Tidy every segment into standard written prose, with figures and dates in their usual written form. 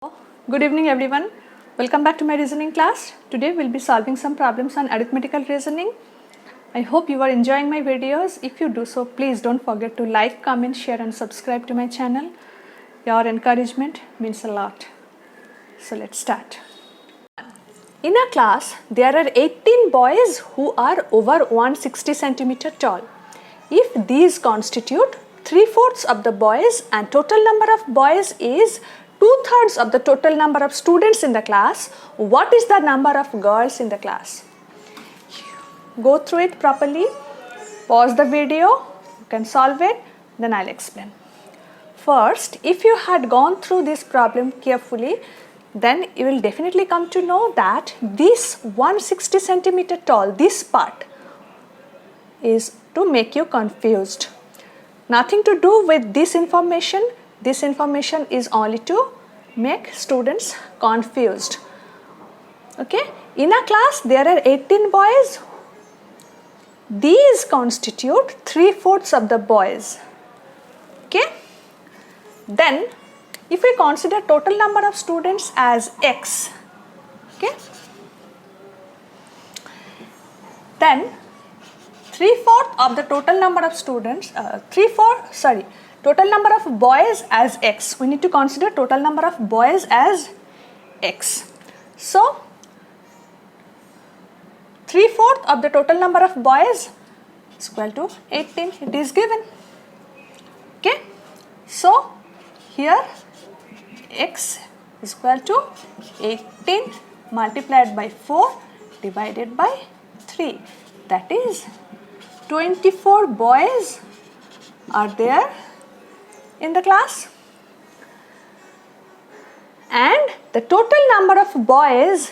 Good evening everyone. Welcome back to my reasoning class. Today we'll be solving some problems on arithmetical reasoning. I hope you are enjoying my videos. If you do so, please don't forget to like, comment, share and subscribe to my channel. Your encouragement means a lot. So let's start. In a class, there are 18 boys who are over 160 centimeter tall. If these constitute 3/4 of the boys and total number of boys is 2/3 of the total number of students in the class, what is the number of girls in the class? Go through it properly, pause the video, you can solve it, then I'll explain. First, if you had gone through this problem carefully, then you will definitely come to know that this 160 centimeter tall, this part is to make you confused. Nothing to do with this information. This information is only to make students confused. Okay, in a class there are 18 boys. These constitute 3/4 of the boys. Okay, then if we consider total number of students as x, okay, then 3/4 of the total number of students, total number of boys as x. We need to consider total number of boys as x. So 3/4 of the total number of boys is equal to 18. It is given. Okay. So here x is equal to 18 multiplied by 4 divided by 3. That is 24 boys are there in the class, and the total number of boys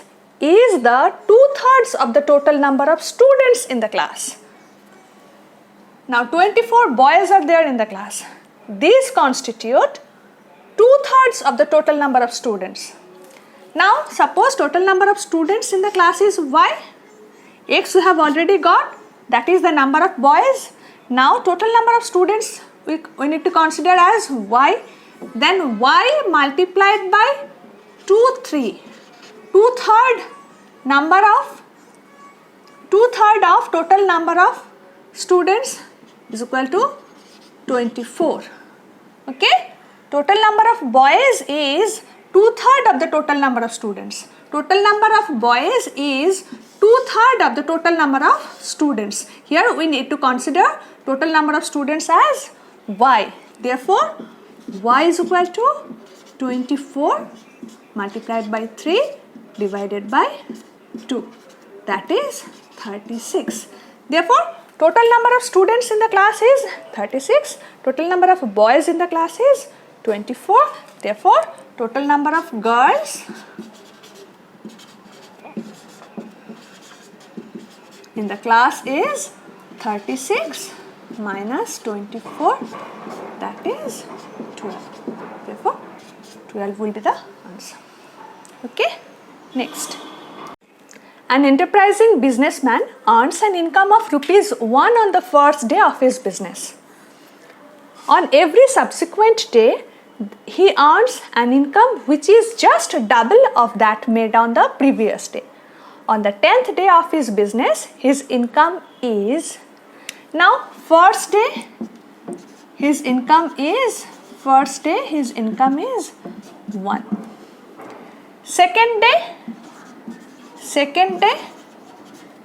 is the 2/3 of the total number of students in the class. Now 24 boys are there in the class. These constitute 2/3 of the total number of students. Now suppose total number of students in the class is y. X we have already got, that is the number of boys. Now total number of students we need to consider as y. Then y multiplied by 2, 3. 2/3 of total number of students is equal to 24. Okay, total number of boys is 2/3 of the total number of students. Total number of boys is 2/3 of the total number of students. Here we need to consider total number of students as y. Therefore, y is equal to 24 multiplied by 3 divided by 2. That is 36. Therefore, total number of students in the class is 36. Total number of boys in the class is 24. Therefore, total number of girls in the class is 36 minus 24, that is 12. Therefore, 12 will be the answer. Okay, next. An enterprising businessman earns an income of ₹1 on the first day of his business. On every subsequent day, he earns an income which is just double of that made on the previous day. On the 10th day of his business, his income is, now first day his income is 1. Second day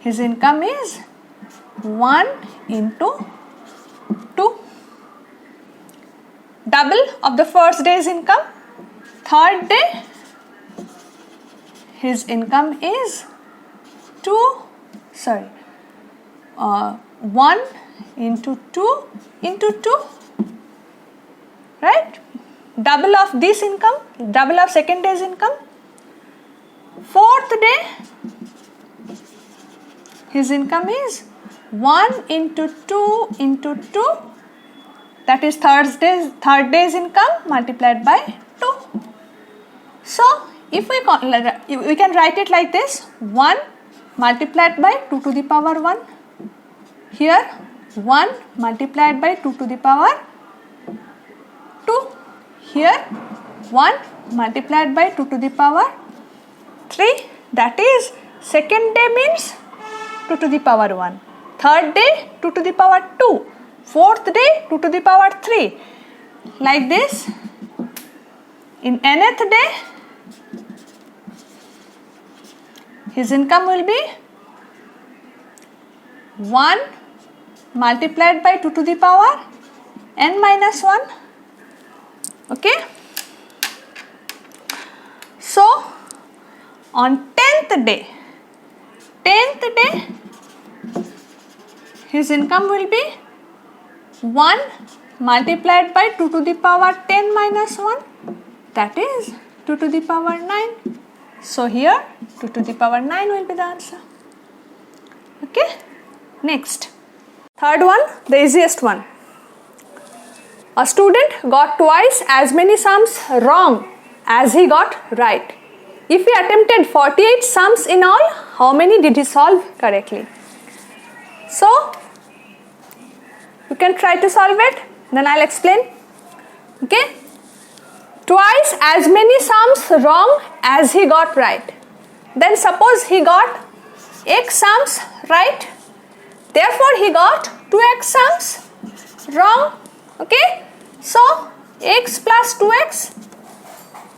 his income is 1 into 2, double of the first day's income. Third day his income is 1 into 2 into 2, right? Double of this income, double of second day's income. Fourth day his income is 1 into 2 into 2, that is third day's income multiplied by 2. So if we can write it like this: 1 multiplied by 2 to the power 1. Here 1 multiplied by 2 to the power 2. Here 1 multiplied by 2 to the power 3. That is, second day means 2 to the power 1. Third day 2 to the power 2. Fourth day 2 to the power 3. Like this. In nth day, his income will be 1 multiplied by 2 to the power n minus 1. Okay. So, on 10th day, his income will be 1 multiplied by 2 to the power 10 minus 1. That is 2 to the power 9. So, here 2 to the power 9 will be the answer. Okay. Next. Third one, the easiest one. A student got twice as many sums wrong as he got right. If he attempted 48 sums in all, how many did he solve correctly? So, you can try to solve it, then I'll explain. Okay. Twice as many sums wrong as he got right. Then suppose he got x sums right. Therefore, he got 2x sums wrong. Okay. So, x plus 2x.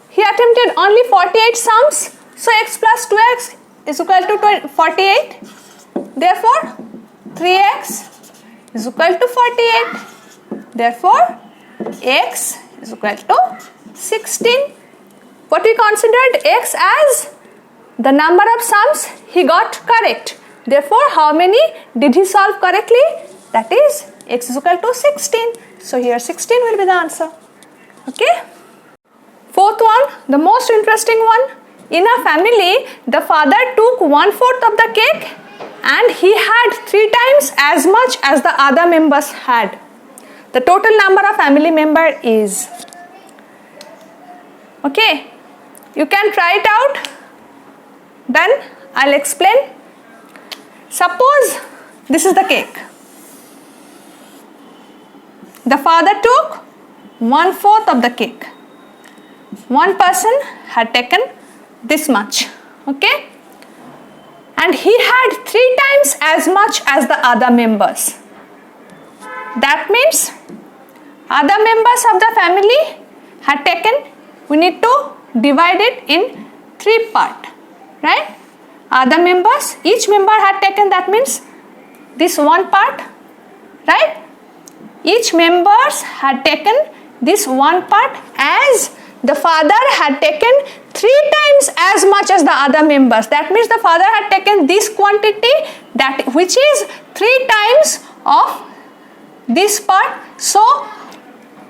He attempted only 48 sums. So, x plus 2x is equal to 48. Therefore, 3x is equal to 48. Therefore, x is equal to 16. What we considered x as the number of sums he got correct. Therefore, how many did he solve correctly? That is, x is equal to 16. So, here 16 will be the answer. Okay. Fourth one, the most interesting one. In a family, the father took 1/4 of the cake and he had 3 times as much as the other members had. The total number of family member is. Okay. You can try it out. Then I'll explain. Suppose this is the cake. The father took 1/4 of the cake. One person had taken this much. Okay. And he had 3 times as much as the other members. That means other members of the family had taken, we need to divide it in 3 parts. Right? Other members, each member had taken, that means this one part. Right? Each members had taken this one part, as the father had taken 3 times as much as the other members. That means the father had taken this quantity, that which is 3 times of this part. So,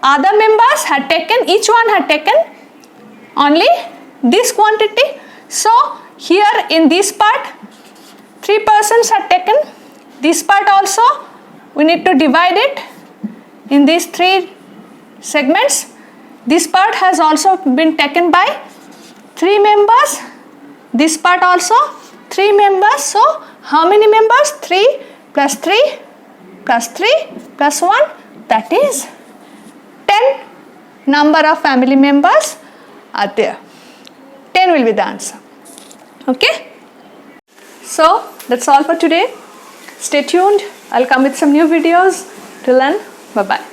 other members had taken, each one had taken only this quantity. So, here in this part, 3 persons had taken this part also. We need to divide it in these 3 segments. This part has also been taken by 3 members. This part also 3 members. So, how many members? 3 plus 3 plus 3 plus 1. That is 10 number of family members are there. 10 will be the answer. Okay. So, that's all for today. Stay tuned. I'll come with some new videos. Till then, bye-bye.